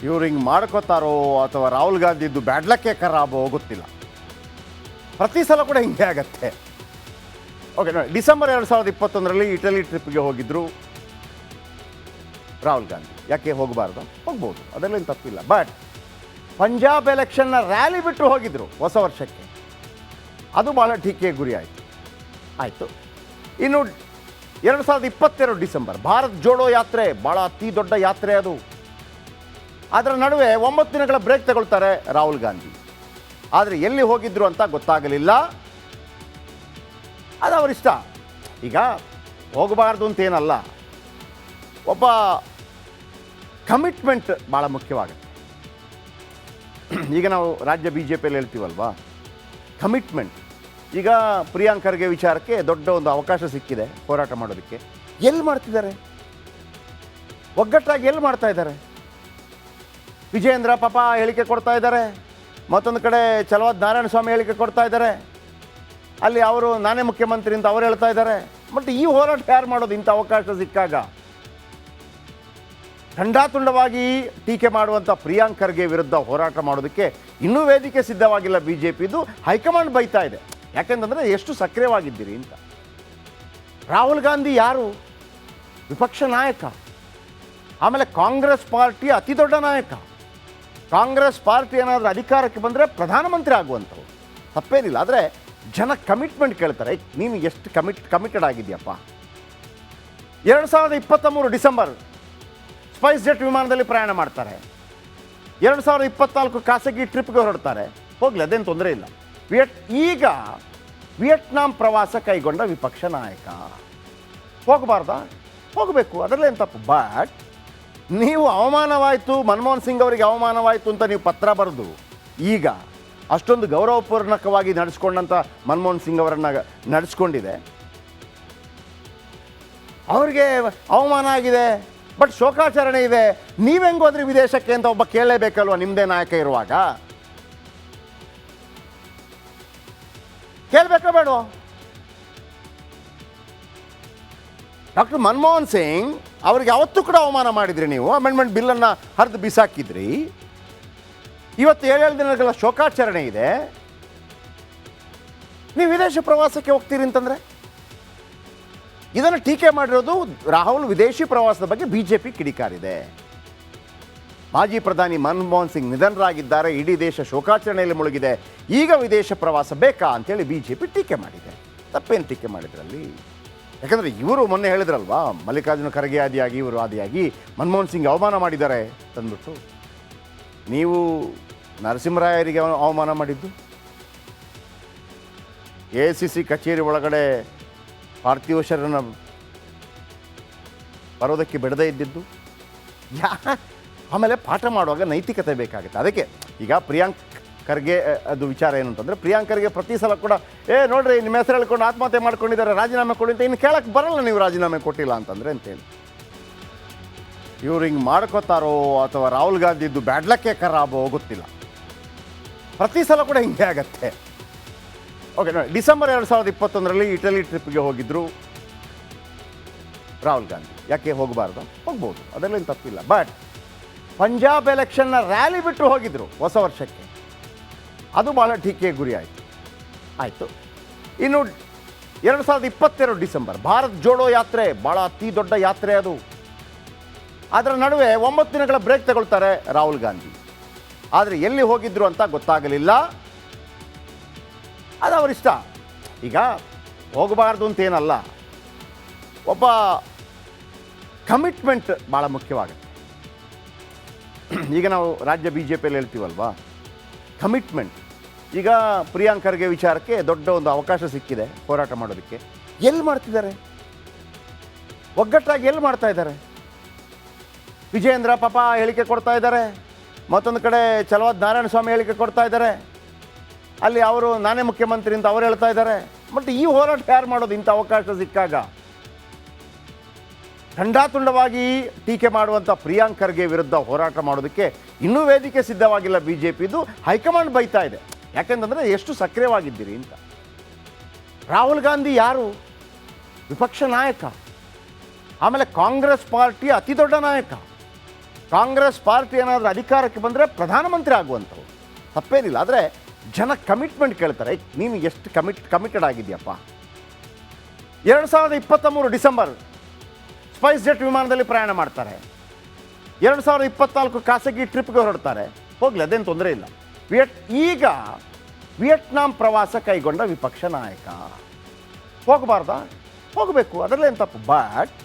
ಇವ್ರು ಹಿಂಗೆ ಮಾಡ್ಕೋತಾರೋ ಅಥವಾ ರಾಹುಲ್ ಗಾಂಧಿದ್ದು ಬ್ಯಾಡ್ಲಕ್ಕೆ ಖರಾಬೋ ಗೊತ್ತಿಲ್ಲ. ಪ್ರತಿ ಸಲ ಕೂಡ ಹಿಂಗೆ ಆಗತ್ತೆ. ಓಕೆ ನೋಡಿ, ಡಿಸೆಂಬರ್ 2021 ಇಟಲಿ ಟ್ರಿಪ್ಗೆ ಹೋಗಿದ್ರು ರಾಹುಲ್ ಗಾಂಧಿ. ಯಾಕೆ ಹೋಗಬಾರ್ದು? ಹೋಗ್ಬೋದು, ಅದರಲ್ಲೇನು ತಪ್ಪಿಲ್ಲ. ಬಟ್ ಪಂಜಾಬ್ ಎಲೆಕ್ಷನ್ನ ರ್ಯಾಲಿ ಬಿಟ್ಟು ಹೋಗಿದ್ರು ಹೊಸ ವರ್ಷಕ್ಕೆ, ಅದು ಭಾಳ ಟೀಕೆಗೆ ಗುರಿ ಆಯಿತು. ಇನ್ನು 2022 ಡಿಸೆಂಬರ್ ಭಾರತ್ ಜೋಡೋ ಯಾತ್ರೆ, ಭಾಳ ಅತಿ ದೊಡ್ಡ ಯಾತ್ರೆ ಅದು. ಅದರ ನಡುವೆ 9 ದಿನಗಳ ಬ್ರೇಕ್ ತಗೊಳ್ತಾರೆ ರಾಹುಲ್ ಗಾಂಧಿ. ಆದರೆ ಎಲ್ಲಿ ಹೋಗಿದ್ರು ಅಂತ ಗೊತ್ತಾಗಲಿಲ್ಲ. ಅದು ಅವರಿಷ್ಟ. ಈಗ ಹೋಗಬಾರ್ದು ಅಂತೇನಲ್ಲ, ಒಬ್ಬ ಕಮಿಟ್ಮೆಂಟ್ ಭಾಳ ಮುಖ್ಯವಾಗುತ್ತೆ. ಈಗ ನಾವು ರಾಜ್ಯ BJPಯಲ್ಲಿ ಹೇಳ್ತೀವಲ್ವಾ, ಕಮಿಟ್ಮೆಂಟ್. ಈಗ ಪ್ರಿಯಾಂಕ್ ಖರ್ಗೆ ವಿಚಾರಕ್ಕೆ ದೊಡ್ಡ ಒಂದು ಅವಕಾಶ ಸಿಕ್ಕಿದೆ ಹೋರಾಟ ಮಾಡೋದಕ್ಕೆ. ಎಲ್ಲಿ ಮಾಡ್ತಿದ್ದಾರೆ? ಒಗ್ಗಟ್ಟಾಗಿ ಎಲ್ಲಿ ಮಾಡ್ತಾ ಇದ್ದಾರೆ? ವಿಜಯೇಂದ್ರ ಪಾಪ ಹೇಳಿಕೆ ಕೊಡ್ತಾ ಇದ್ದಾರೆ, ಮತ್ತೊಂದು ಕಡೆ ಚಲವಾದಿ ನಾರಾಯಣ ಸ್ವಾಮಿ ಹೇಳಿಕೆ ಕೊಡ್ತಾ ಇದ್ದಾರೆ, ಅಲ್ಲಿ ಅವರು ನಾನೇ ಮುಖ್ಯಮಂತ್ರಿ ಅಂತ ಅವ್ರು ಹೇಳ್ತಾ ಇದ್ದಾರೆ. ಬಟ್ ಈ ಹೋರಾಟ ಯಾರು ಮಾಡೋದು ಇಂಥ ಅವಕಾಶ ಸಿಕ್ಕಾಗ? ಖಂಡಾತುಂಡವಾಗಿ ಟೀಕೆ ಮಾಡುವಂಥ ಪ್ರಿಯಾಂಕ್ ಖರ್ಗೆ ವಿರುದ್ಧ ಹೋರಾಟ ಮಾಡೋದಕ್ಕೆ ಇನ್ನೂ ವೇದಿಕೆ ಸಿದ್ಧವಾಗಿಲ್ಲ BJPದು. ಹೈಕಮಾಂಡ್ ಬೈತಾ ಇದೆ. ಯಾಕೆಂತಂದರೆ ಎಷ್ಟು ಸಕ್ರಿಯವಾಗಿದ್ದೀರಿ ಅಂತ. ರಾಹುಲ್ ಗಾಂಧಿ ಯಾರು? ವಿಪಕ್ಷ ನಾಯಕ. ಆಮೇಲೆ ಕಾಂಗ್ರೆಸ್ ಪಾರ್ಟಿಯ ಅತಿ ದೊಡ್ಡ ನಾಯಕ. ಕಾಂಗ್ರೆಸ್ ಪಾರ್ಟಿ ಏನಾದರೂ ಅಧಿಕಾರಕ್ಕೆ ಬಂದರೆ ಪ್ರಧಾನಮಂತ್ರಿ ಆಗುವಂಥವ್ರು, ತಪ್ಪೇನಿಲ್ಲ. ಆದರೆ ಜನ ಕಮಿಟ್ಮೆಂಟ್ ಕೇಳ್ತಾರೆ. ನೀನು ಎಷ್ಟು ಕಮಿಟೆಡ್ ಆಗಿದೆಯಪ್ಪ? 2023 ಡಿಸೆಂಬರ್ ಸ್ಪೈಸ್ ಜೆಟ್ ವಿಮಾನದಲ್ಲಿ ಪ್ರಯಾಣ ಮಾಡ್ತಾರೆ. 2024 ಖಾಸಗಿ ಟ್ರಿಪ್ಗೆ ಹೊರಡ್ತಾರೆ. ಹೋಗಲಿ, ಅದೇನು ತೊಂದರೆ ಇಲ್ಲ. ಈಗ ವಿಯೆಟ್ನಾಂ ಪ್ರವಾಸ ಕೈಗೊಂಡ ವಿಪಕ್ಷ ನಾಯಕ. ಹೋಗಬಾರ್ದಾ? ಹೋಗಬೇಕು, ಅದರಲ್ಲೇನು ತಪ್ಪು. ಬಟ್ ನೀವು ಅವಮಾನವಾಯಿತು, ಮನಮೋಹನ್ ಸಿಂಗ್ ಅವರಿಗೆ ಅವಮಾನವಾಯಿತು ಅಂತ ನೀವು ಪತ್ರ ಬರೆದು ಈಗ ಅಷ್ಟೊಂದು ಗೌರವಪೂರ್ಣಕವಾಗಿ ನಡೆಸ್ಕೊಂಡಂಥ ಮನಮೋಹನ್ ಸಿಂಗ್ ಅವರನ್ನು ನಡೆಸ್ಕೊಂಡಿದೆ. ಅವ್ರಿಗೆ ಅವಮಾನ ಆಗಿದೆ, ಬಟ್ ಶೋಕಾಚರಣೆ ಇದೆ. ನೀವೆಂಗೆ ಹೋದ್ರಿ ವಿದೇಶಕ್ಕೆ ಅಂತ ಒಬ್ಬ ಕೇಳಲೇಬೇಕಲ್ವ ನಿಮ್ಮದೇ ನಾಯಕ ಇರುವಾಗ? ಕೇಳಬೇಕೋ ಬೇಡವೋ? ಡಾಕ್ಟರ್ ಮನಮೋಹನ್ ಸಿಂಗ್ ಅವ್ರಿಗೆ ಯಾವತ್ತೂ ಕೂಡ ಅವಮಾನ ಮಾಡಿದ್ರಿ ನೀವು. ಅಮೆಂಡ್ಮೆಂಟ್ ಬಿಲ್ಲನ್ನು ಹರಿದು ಬಿಸಾಕಿದ್ರಿ. ಇವತ್ತು 7 ದಿನಗಳ ಶೋಕಾಚರಣೆ ಇದೆ. ನೀವು ವಿದೇಶ ಪ್ರವಾಸಕ್ಕೆ ಹೋಗ್ತೀರಿ ಅಂತಂದರೆ ಇದನ್ನು ಟೀಕೆ ಮಾಡಿರೋದು ರಾಹುಲ್ ವಿದೇಶಿ ಪ್ರವಾಸದ ಬಗ್ಗೆ BJP ಕಿಡಿಕಾರಿದೆ. ಮಾಜಿ ಪ್ರಧಾನಿ ಮನಮೋಹನ್ ಸಿಂಗ್ ನಿಧನರಾಗಿದ್ದಾರೆ, ಇಡೀ ದೇಶ ಶೋಕಾಚರಣೆಯಲ್ಲಿ ಮುಳುಗಿದೆ, ಈಗ ವಿದೇಶ ಪ್ರವಾಸ ಬೇಕಾ ಅಂತೇಳಿ BJP ಟೀಕೆ ಮಾಡಿದೆ. ತಪ್ಪೇನು ಟೀಕೆ ಮಾಡಿದ್ರಲ್ಲಿ? ಯಾಕಂದರೆ ಇವರು ಮೊನ್ನೆ ಹೇಳಿದ್ರಲ್ವಾ, ಮಲ್ಲಿಕಾರ್ಜುನ ಖರ್ಗೆ ಆದಿಯಾಗಿ ಇವರು ಆದಿಯಾಗಿ ಮನಮೋಹನ್ ಸಿಂಗ್ ಅವಮಾನ ಮಾಡಿದ್ದಾರೆ ತಂದ್ಬಿಟ್ಟು. ನೀವು ನರಸಿಂಹರಾಯರಿಗೆ ಅವಮಾನ ಮಾಡಿದ್ದು, AICC ಕಚೇರಿ ಒಳಗಡೆ ಪಾರ್ಥಿವ ಶರೀರನ ಬರೋದಕ್ಕೆ ಬಿಡದೇ ಇದ್ದಿದ್ದು. ಆಮೇಲೆ ಪಾಠ ಮಾಡುವಾಗ ನೈತಿಕತೆ ಬೇಕಾಗುತ್ತೆ. ಅದಕ್ಕೆ ಈಗ ಪ್ರಿಯಾಂಕ್ ಖರ್ಗೆ ಅದು ವಿಚಾರ ಏನು ಅಂತಂದರೆ, ಪ್ರಿಯಾಂಕ್ ಖರ್ಗೆ ಪ್ರತಿ ಸಲ ಕೂಡ ನೋಡ್ರಿ ನಿಮ್ಮ ಹೆಸರು ಹೇಳ್ಕೊಂಡು ಆತ್ಮಹತ್ಯೆ ಮಾಡ್ಕೊಂಡಿದ್ದಾರೆ, ರಾಜೀನಾಮೆ ಕೊಡಿ ಅಂತ. ಇನ್ನು ಕೇಳಕ್ಕೆ ಬರಲ್ಲ ನೀವು ರಾಜೀನಾಮೆ ಕೊಟ್ಟಿಲ್ಲ ಅಂತಂದರೆ ಅಂತೇಳಿ. ಇವ್ರು ಹಿಂಗೆ ಮಾಡ್ಕೋತಾರೋ ಅಥವಾ ರಾಹುಲ್ ಗಾಂಧಿದ್ದು ಬ್ಯಾಡ್ಲಕ್ಕೆ ಖರಾಬೋ ಗೊತ್ತಿಲ್ಲ. ಪ್ರತಿ ಸಲ ಕೂಡ ಹಿಂಗೆ ಆಗತ್ತೆ. ಓಕೆ ನೋಡಿ, ಡಿಸೆಂಬರ್ 2021 ಇಟಲಿ ಟ್ರಿಪ್ಗೆ ಹೋಗಿದ್ರು ರಾಹುಲ್ ಗಾಂಧಿ. ಯಾಕೆ ಹೋಗಬಾರ್ದು? ಹೋಗ್ಬೋದು, ಅದರಲ್ಲೇನು ತಪ್ಪಿಲ್ಲ. ಬಟ್ ಪಂಜಾಬ್ ಎಲೆಕ್ಷನ್ನ ರ್ಯಾಲಿ ಬಿಟ್ಟು ಹೋಗಿದ್ರು ಹೊಸ ವರ್ಷಕ್ಕೆ, ಅದು ಭಾಳ ಟೀಕೆಗೆ ಗುರಿ ಆಯಿತು. ಇನ್ನು 2022 ಡಿಸೆಂಬರ್ ಭಾರತ್ ಜೋಡೋ ಯಾತ್ರೆ, ಭಾಳ ಅತಿ ದೊಡ್ಡ ಯಾತ್ರೆ ಅದು. ಅದರ ನಡುವೆ 9 ದಿನಗಳ ಬ್ರೇಕ್ ತಗೊಳ್ತಾರೆ ರಾಹುಲ್ ಗಾಂಧಿ. ಆದರೆ ಎಲ್ಲಿ ಹೋಗಿದ್ರು ಅಂತ ಗೊತ್ತಾಗಲಿಲ್ಲ. ಅದು ಅವರಿಷ್ಟ. ಈಗ ಹೋಗಬಾರ್ದು ಅಂತೇನಲ್ಲ, ಒಬ್ಬ ಕಮಿಟ್ಮೆಂಟ್ ಭಾಳ ಮುಖ್ಯವಾಗುತ್ತೆ. ಈಗ ನಾವು ರಾಜ್ಯ BJPಯಲ್ಲಿ ಹೇಳ್ತೀವಲ್ವಾ, ಕಮಿಟ್ಮೆಂಟ್. ಈಗ ಪ್ರಿಯಾಂಕ್ ಖರ್ಗೆ ವಿಚಾರಕ್ಕೆ ದೊಡ್ಡ ಒಂದು ಅವಕಾಶ ಸಿಕ್ಕಿದೆ ಹೋರಾಟ ಮಾಡೋದಕ್ಕೆ. ಎಲ್ಲಿ ಮಾಡ್ತಿದ್ದಾರೆ? ಒಗ್ಗಟ್ಟಾಗಿ ಎಲ್ಲಿ ಮಾಡ್ತಾ ಇದ್ದಾರೆ? ವಿಜಯೇಂದ್ರ ಪಾಪ ಹೇಳಿಕೆ ಕೊಡ್ತಾ ಇದ್ದಾರೆ, ಮತ್ತೊಂದು ಕಡೆ ಚಲವಾದಿ ನಾರಾಯಣ ಸ್ವಾಮಿ ಹೇಳಿಕೆ ಕೊಡ್ತಾ ಇದ್ದಾರೆ, ಅಲ್ಲಿ ಅವರು ನಾನೇ ಮುಖ್ಯಮಂತ್ರಿ ಅಂತ ಅವ್ರು ಹೇಳ್ತಾ ಇದ್ದಾರೆ. ಬಟ್ ಈ ಹೋರಾಟ ಯಾರು ಮಾಡೋದು ಇಂಥ ಅವಕಾಶ ಸಿಕ್ಕಾಗ? ಖಂಡಾತುಂಡವಾಗಿ ಟೀಕೆ ಮಾಡುವಂಥ ಪ್ರಿಯಾಂಕ್ ಖರ್ಗೆ ವಿರುದ್ಧ ಹೋರಾಟ ಮಾಡೋದಕ್ಕೆ ಇನ್ನೂ ವೇದಿಕೆ ಸಿದ್ಧವಾಗಿಲ್ಲ BJPದು. ಹೈಕಮಾಂಡ್ ಬೈತಾ ಇದೆ. ಯಾಕೆಂತಂದರೆ ಎಷ್ಟು ಸಕ್ರಿಯವಾಗಿದ್ದೀರಿ ಅಂತ. ರಾಹುಲ್ ಗಾಂಧಿ ಯಾರು? ವಿಪಕ್ಷ ನಾಯಕ. ಆಮೇಲೆ ಕಾಂಗ್ರೆಸ್ ಪಾರ್ಟಿಯ ಅತಿ ದೊಡ್ಡ ನಾಯಕ. ಕಾಂಗ್ರೆಸ್ ಪಾರ್ಟಿ ಏನಾದರೂ ಅಧಿಕಾರಕ್ಕೆ ಬಂದರೆ ಪ್ರಧಾನಮಂತ್ರಿ ಆಗುವಂಥವು ತಪ್ಪೇನಿಲ್ಲ. ಆದರೆ ಜನ ಕಮಿಟ್ಮೆಂಟ್ ಕೇಳ್ತಾರೆ. ನೀನು ಎಷ್ಟು ಕಮಿಟೆಡ್ ಆಗಿದೆಯಪ್ಪ. 2023 ಡಿಸೆಂಬರ್ ಸ್ಪೈಸ್ ಜೆಟ್ ವಿಮಾನದಲ್ಲಿ ಪ್ರಯಾಣ ಮಾಡ್ತಾರೆ. 2024 ಖಾಸಗಿ ಟ್ರಿಪ್ಗೆ ಹೊರಡ್ತಾರೆ. ಹೋಗಲಿ, ಅದೇನು ತೊಂದರೆ ಇಲ್ಲ. ಈಗ ವಿಯೆಟ್ನಾಂ ಪ್ರವಾಸ ಕೈಗೊಂಡ ವಿಪಕ್ಷ ನಾಯಕ ಹೋಗಬಾರ್ದಾ? ಹೋಗಬೇಕು, ಅದರಲ್ಲೇನು ತಪ್ಪು. ಬಟ್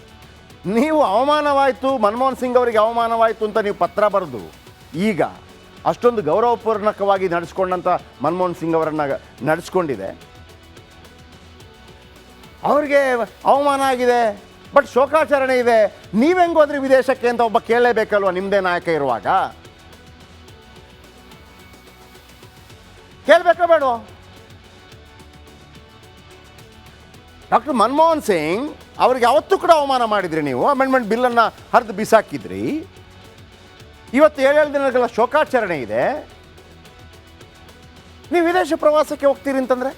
ನೀವು ಅವಮಾನವಾಯಿತು, ಮನಮೋಹನ್ ಸಿಂಗ್ ಅವರಿಗೆ ಅವಮಾನವಾಯಿತು ಅಂತ ನೀವು ಪತ್ರ ಬರೆದು ಈಗ ಅಷ್ಟೊಂದು ಗೌರವಪೂರ್ಣಕವಾಗಿ ನಡೆಸ್ಕೊಂಡಂಥ ಮನಮೋಹನ್ ಸಿಂಗ್ ಅವರನ್ನು ನಡೆಸ್ಕೊಂಡಿದೆ. ಅವ್ರಿಗೆ ಅವಮಾನ ಆಗಿದೆ, ಬಟ್ ಶೋಕಾಚರಣೆ ಇದೆ. ನೀವೆಂಗೆ ಹೋದ್ರಿ ವಿದೇಶಕ್ಕೆ ಅಂತ ಒಬ್ಬ ಕೇಳಲೇಬೇಕಲ್ವ ನಿಮ್ಮದೇ ನಾಯಕ ಇರುವಾಗ? ಕೇಳಬೇಕೋ ಬೇಡವೋ? ಡಾಕ್ಟರ್ ಮನಮೋಹನ್ ಸಿಂಗ್ ಅವ್ರಿಗೆ ಯಾವತ್ತೂ ಕೂಡ ಅವಮಾನ ಮಾಡಿದ್ರಿ ನೀವು. ಅಮೆಂಡ್ಮೆಂಟ್ ಬಿಲ್ಲನ್ನು ಹರಿದು ಬಿಸಾಕಿದ್ರಿ. ಇವತ್ತು 7 ದಿನಗಳ ಶೋಕಾಚರಣೆ ಇದೆ. ನೀವು ವಿದೇಶ ಪ್ರವಾಸಕ್ಕೆ ಹೋಗ್ತೀರಿ ಅಂತಂದರೆ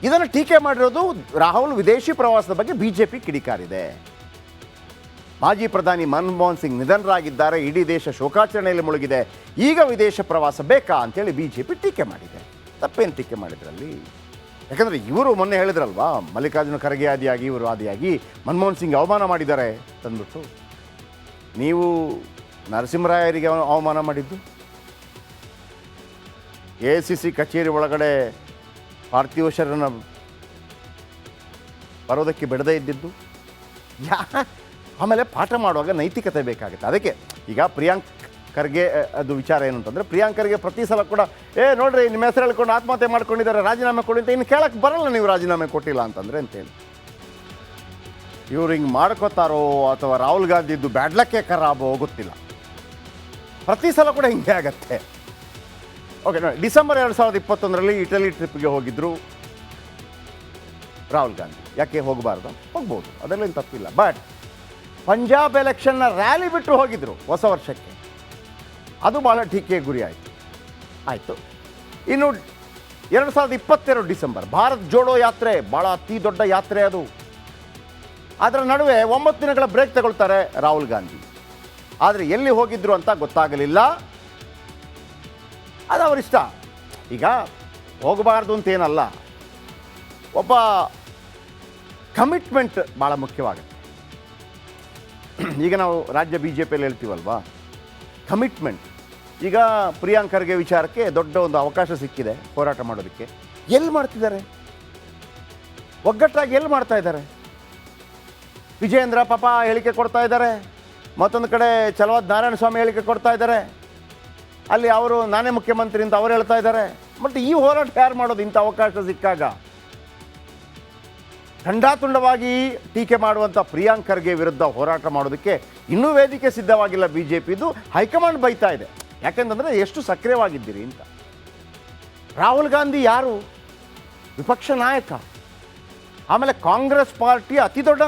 ಇದನ್ನು ಟೀಕೆ ಮಾಡಿರೋದು ರಾಹುಲ್ ವಿದೇಶಿ ಪ್ರವಾಸದ ಬಗ್ಗೆ ಬಿಜೆಪಿ ಕಿಡಿಕಾರಿದೆ. ಮಾಜಿ ಪ್ರಧಾನಿ ಮನಮೋಹನ್ ಸಿಂಗ್ ನಿಧನರಾಗಿದ್ದಾರೆ, ಇಡೀ ದೇಶ ಶೋಕಾಚರಣೆಯಲ್ಲಿ ಮುಳುಗಿದೆ, ಈಗ ವಿದೇಶ ಪ್ರವಾಸ ಬೇಕಾ ಅಂತೇಳಿ ಬಿಜೆಪಿ ಟೀಕೆ ಮಾಡಿದೆ. ತಪ್ಪೇನು ಟೀಕೆ ಮಾಡಿದ್ರಲ್ಲಿ? ಯಾಕಂದರೆ ಇವರು ಮೊನ್ನೆ ಹೇಳಿದ್ರಲ್ವಾ, ಮಲ್ಲಿಕಾರ್ಜುನ ಖರ್ಗೆ ಆದಿಯಾಗಿ ಇವರು ಆದಿಯಾಗಿ ಮನಮೋಹನ್ ಸಿಂಗ್ ಅವಮಾನ ಮಾಡಿದ್ದಾರೆ ತಂದ್ಬಿಟ್ಟು. ನೀವು ನರಸಿಂಹರಾಯರಿಗೆ ಅವಮಾನ ಮಾಡಿದ್ದು, AICC ಕಚೇರಿ ಒಳಗಡೆ ಪಾರ್ಥಿವ ಶರೀರನ ಬರೋದಕ್ಕೆ ಬಿಡದೇ ಇದ್ದಿದ್ದು. ಆಮೇಲೆ ಪಾಠ ಮಾಡುವಾಗ ನೈತಿಕತೆ ಬೇಕಾಗುತ್ತೆ. ಅದಕ್ಕೆ ಈಗ ಪ್ರಿಯಾಂಕ್ ಖರ್ಗೆ ಅದು ವಿಚಾರ ಏನು ಅಂತಂದರೆ, ಪ್ರಿಯಾಂಕ್ ಖರ್ಗೆ ಪ್ರತಿ ಸಲ ಕೂಡ ನೋಡ್ರಿ ನಿಮ್ಮ ಹೆಸರು ಹೇಳ್ಕೊಂಡು ಆತ್ಮಹತ್ಯೆ ಮಾಡ್ಕೊಂಡಿದ್ದಾರೆ, ರಾಜೀನಾಮೆ ಕೊಡಿ ಅಂತ. ಇನ್ನು ಕೇಳಕ್ಕೆ ಬರಲ್ಲ ನೀವು ರಾಜೀನಾಮೆ ಕೊಟ್ಟಿಲ್ಲ ಅಂತಂದರೆ ಅಂತೇಳಿ. ಇವ್ರು ಹಿಂಗೆ ಮಾಡ್ಕೋತಾರೋ ಅಥವಾ ರಾಹುಲ್ ಗಾಂಧಿದ್ದು ಬ್ಯಾಡ್ಲಕ್ಕೆ ಖರಾಬೋ ಗೊತ್ತಿಲ್ಲ. ಪ್ರತಿ ಸಲ ಕೂಡ ಹಿಂಗೆ ಆಗತ್ತೆ. ಓಕೆ ನೋಡಿ, ಡಿಸೆಂಬರ್ 2021 ಇಟಲಿ ಟ್ರಿಪ್ಗೆ ಹೋಗಿದ್ರು ರಾಹುಲ್ ಗಾಂಧಿ. ಯಾಕೆ ಹೋಗಬಾರ್ದು? ಹೋಗ್ಬೋದು, ಅದರಲ್ಲೇನು ತಪ್ಪಿಲ್ಲ. ಬಟ್ ಪಂಜಾಬ್ ಎಲೆಕ್ಷನ್ನ ರ್ಯಾಲಿ ಬಿಟ್ಟು ಹೋಗಿದ್ರು ಹೊಸ ವರ್ಷಕ್ಕೆ, ಅದು ಭಾಳ ಟೀಕೆಗೆ ಗುರಿ ಆಯಿತು. ಇನ್ನು 2022 ಡಿಸೆಂಬರ್ ಭಾರತ್ ಜೋಡೋ ಯಾತ್ರೆ, ಭಾಳ ಅತಿ ದೊಡ್ಡ ಯಾತ್ರೆ ಅದು. ಅದರ ನಡುವೆ 9 ದಿನಗಳ ಬ್ರೇಕ್ ತಗೊಳ್ತಾರೆ ರಾಹುಲ್ ಗಾಂಧಿ. ಆದರೆ ಎಲ್ಲಿ ಹೋಗಿದ್ರು ಅಂತ ಗೊತ್ತಾಗಲಿಲ್ಲ. ಅದು ಅವರಿಷ್ಟ. ಈಗ ಹೋಗಬಾರ್ದು ಅಂತೇನಲ್ಲ, ಒಬ್ಬ ಕಮಿಟ್ಮೆಂಟ್ ಭಾಳ ಮುಖ್ಯವಾಗುತ್ತೆ. ಈಗ ನಾವು ರಾಜ್ಯ BJPಯಲ್ಲಿ ಹೇಳ್ತೀವಲ್ವಾ, ಕಮಿಟ್ಮೆಂಟ್. ಈಗ ಪ್ರಿಯಾಂಕ್ ಖರ್ಗೆ ವಿಚಾರಕ್ಕೆ ದೊಡ್ಡ ಒಂದು ಅವಕಾಶ ಸಿಕ್ಕಿದೆ ಹೋರಾಟ ಮಾಡೋದಕ್ಕೆ. ಎಲ್ಲಿ ಮಾಡ್ತಿದ್ದಾರೆ? ಒಗ್ಗಟ್ಟಾಗಿ ಎಲ್ಲಿ ಮಾಡ್ತಾ ಇದ್ದಾರೆ? ವಿಜಯೇಂದ್ರ ಪಾಪ ಹೇಳಿಕೆ ಕೊಡ್ತಾ ಇದ್ದಾರೆ, ಮತ್ತೊಂದು ಕಡೆ ಚಲವಾದ್ ನಾರಾಯಣ ಸ್ವಾಮಿ ಹೇಳಿಕೆ ಕೊಡ್ತಾ ಇದ್ದಾರೆ, ಅಲ್ಲಿ ಅವರು ನಾನೇ ಮುಖ್ಯಮಂತ್ರಿ ಅಂತ ಅವ್ರು ಹೇಳ್ತಾ ಇದ್ದಾರೆ. ಬಟ್ ಈ ಹೋರಾಟ ಯಾರು ಮಾಡೋದು ಇಂಥ ಅವಕಾಶ ಸಿಕ್ಕಾಗ? ಖಂಡಾತುಂಡವಾಗಿ ಟೀಕೆ ಮಾಡುವಂಥ ಪ್ರಿಯಾಂಕ್ ಖರ್ಗೆ ವಿರುದ್ಧ ಹೋರಾಟ ಮಾಡೋದಕ್ಕೆ ಇನ್ನೂ ವೇದಿಕೆ ಸಿದ್ಧವಾಗಿಲ್ಲ BJPದು. ಹೈಕಮಾಂಡ್ ಬೈತಾ ಇದೆ. ಯಾಕೆಂತಂದರೆ ಎಷ್ಟು ಸಕ್ರಿಯವಾಗಿದ್ದೀರಿ ಅಂತ. ರಾಹುಲ್ ಗಾಂಧಿ ಯಾರು? ವಿಪಕ್ಷ ನಾಯಕ. ಆಮೇಲೆ ಕಾಂಗ್ರೆಸ್ ಪಾರ್ಟಿ ಅತಿ ದೊಡ್ಡ